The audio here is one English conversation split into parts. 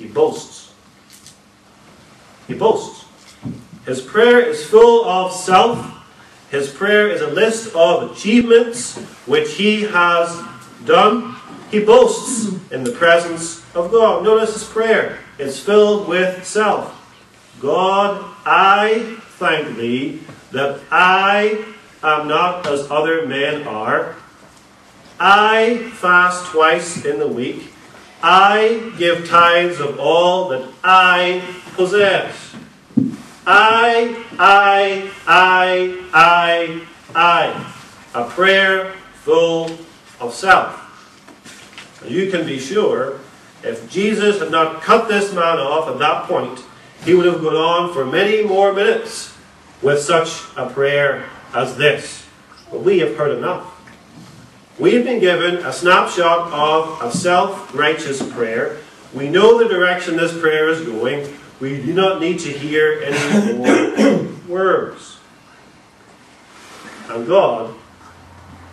he boasts. He boasts. His prayer is full of self. His prayer is a list of achievements which he has done. He boasts in the presence of God. Notice his prayer is filled with self. God, I thank thee that I am not as other men are. I fast twice in the week. I give tithes of all that I possess. I. A prayer full of self. And you can be sure, if Jesus had not cut this man off at that point, he would have gone on for many more minutes with such a prayer as this. But we have heard enough. We have been given a snapshot of a self-righteous prayer. We know the direction this prayer is going. We do not need to hear any more words. And God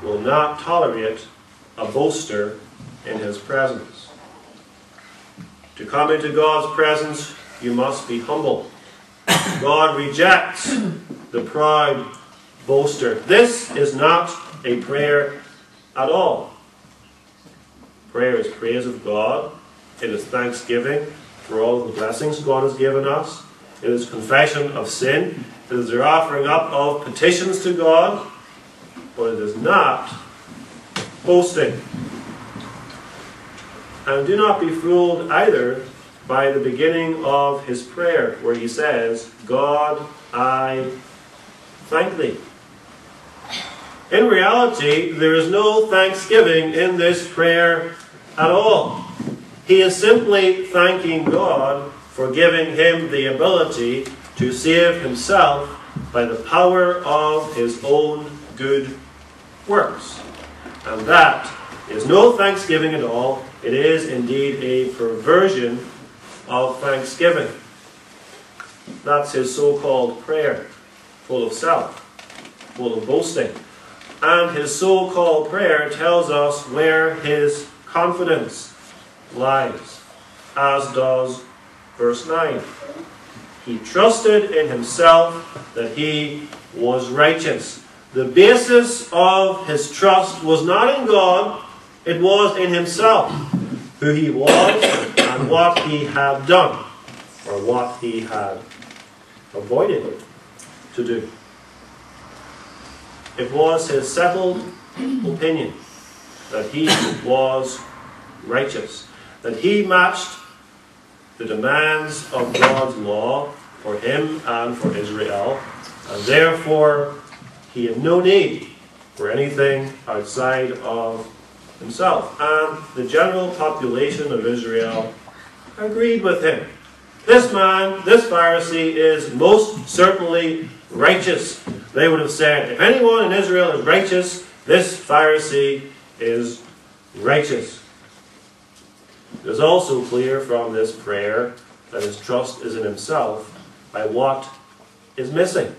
will not tolerate a boaster in his presence. To come into God's presence, you must be humble. God rejects the proud boaster. This is not a prayer at all. Prayer is praise of God. It is thanksgiving for all the blessings God has given us. It is confession of sin. It is the offering up of petitions to God. But it is not boasting. And do not be fooled either by the beginning of his prayer, where he says, God, I thank thee. In reality, there is no thanksgiving in this prayer at all. He is simply thanking God for giving him the ability to save himself by the power of his own good works. And that is no thanksgiving at all. It is indeed a perversion of thanksgiving. That's his so-called prayer, full of self, full of boasting. And his so-called prayer tells us where his confidence lies, as does verse 9. He trusted in himself that he was righteous. The basis of his trust was not in God, it was in himself, who he was and what he had done, or what he had avoided to do. It was his settled opinion that he was righteous, that he matched the demands of God's law for him and for Israel, and therefore he had no need for anything outside of himself. And the general population of Israel agreed with him. This man, this Pharisee, is most certainly righteous. They would have said, if anyone in Israel is righteous, this Pharisee is righteous. It is also clear from this prayer that his trust is in himself by what is missing.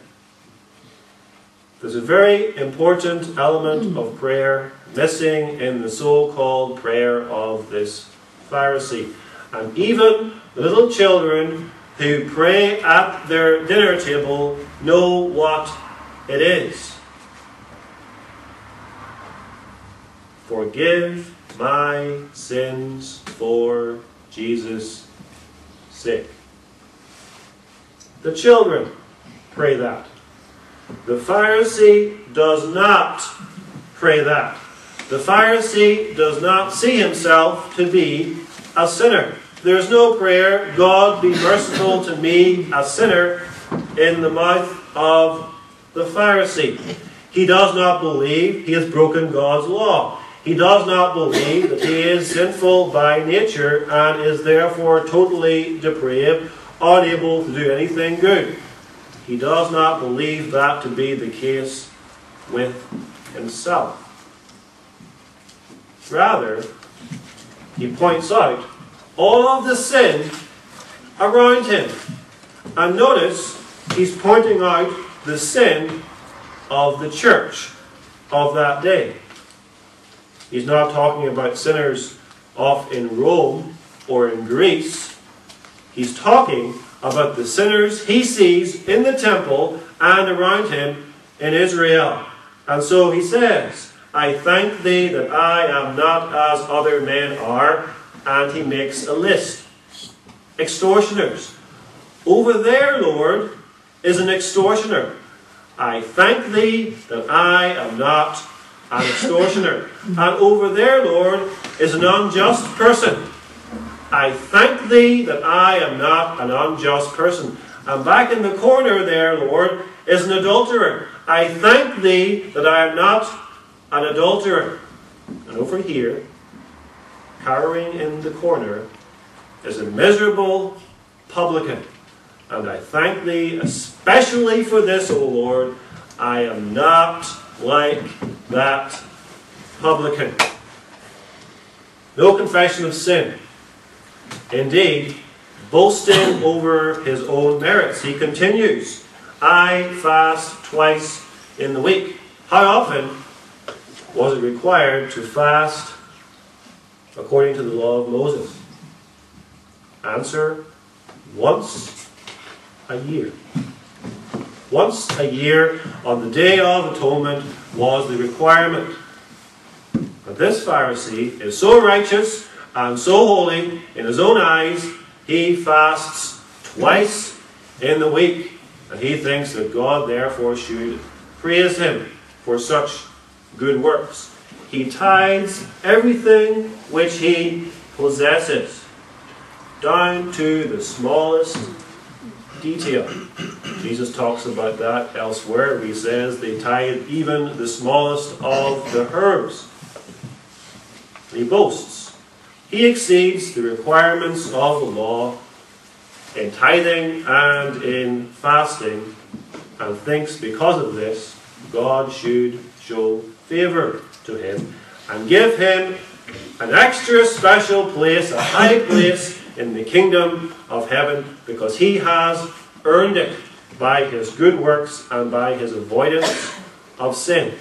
There's a very important element of prayer missing in the so-called prayer of this Pharisee. And even the little children who pray at their dinner table know what it is. Forgive my sins for Jesus' sake. The children pray that. The Pharisee does not pray that. The Pharisee does not see himself to be a sinner. There is no prayer, God be merciful to me, a sinner, in the mouth of the Pharisee. He does not believe he has broken God's law. He does not believe that he is sinful by nature and is therefore totally depraved, unable to do anything good. He does not believe that to be the case with himself. Rather, he points out all of the sin around him. And notice, he's pointing out the sin of the church of that day. He's not talking about sinners off in Rome or in Greece. He's talking about the sinners he sees in the temple and around him in Israel. And so he says, I thank thee that I am not as other men are. And he makes a list. Extortioners. Over there, Lord, is an extortioner. I thank thee that I am not an extortioner. And over there, Lord, is an unjust person. I thank thee that I am not an unjust person. And back in the corner there, Lord, is an adulterer. I thank thee that I am not an adulterer. And over here, cowering in the corner, is a miserable publican. And I thank thee especially for this, O Lord. I am not like that publican. No confession of sin. Indeed, boasting over his own merits. He continues, I fast twice in the week. How often was it required to fast according to the law of Moses? Answer, once a year. Once a year on the Day of Atonement was the requirement. But this Pharisee is so righteous and so holy in his own eyes, he fasts twice in the week. And he thinks that God therefore should praise him for such good works. He tithes everything which he possesses, down to the smallest detail. Jesus talks about that elsewhere. He says they tithe even the smallest of the herbs. He boasts. He exceeds the requirements of the law in tithing and in fasting, and thinks because of this God should show favour to him and give him an extra special place, a high place in the kingdom of heaven, because he has earned it by his good works and by his avoidance of sin.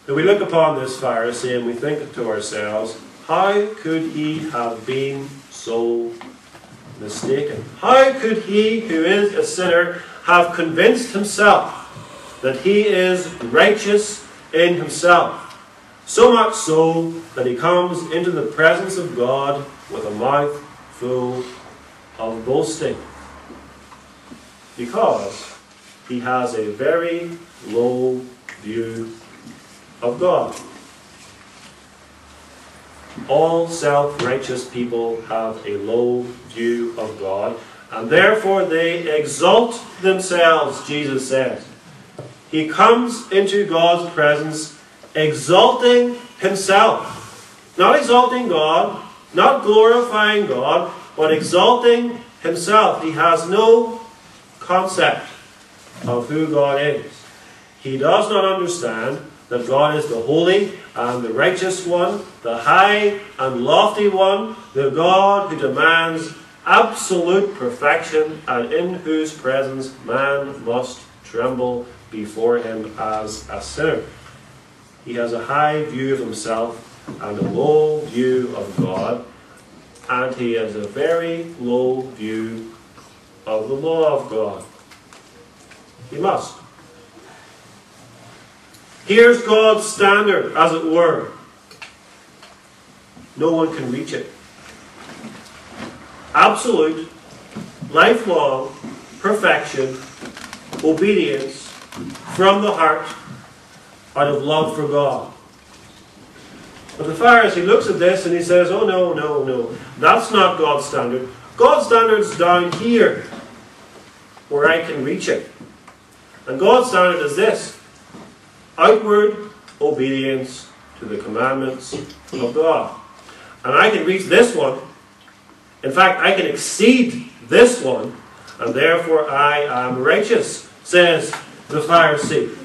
Now we look upon this Pharisee and we think to ourselves, how could he have been so mistaken? How could he, who is a sinner, have convinced himself that he is righteous in himself? So much so that he comes into the presence of God with a mouth full of boasting. Because he has a very low view of God. All self-righteous people have a low view of God, and therefore they exalt themselves, Jesus says. He comes into God's presence exalting himself. Not exalting God, not glorifying God, but exalting himself. He has no concept of who God is. He does not understand that God is the holy and the righteous one, the high and lofty one, the God who demands absolute perfection and in whose presence man must tremble before him as a sinner. He has a high view of himself and a low view of God, and he has a very low view of the law of God. He must. Here's God's standard, as it were. No one can reach it. Absolute, lifelong perfection, obedience from the heart out of love for God. But the Pharisee looks at this and he says, oh no, no, no. That's not God's standard. God's standard's down here, where I can reach it. And God's standard is this: outward obedience to the commandments of God. And I can reach this one. In fact, I can exceed this one, and therefore I am righteous, says the Pharisee.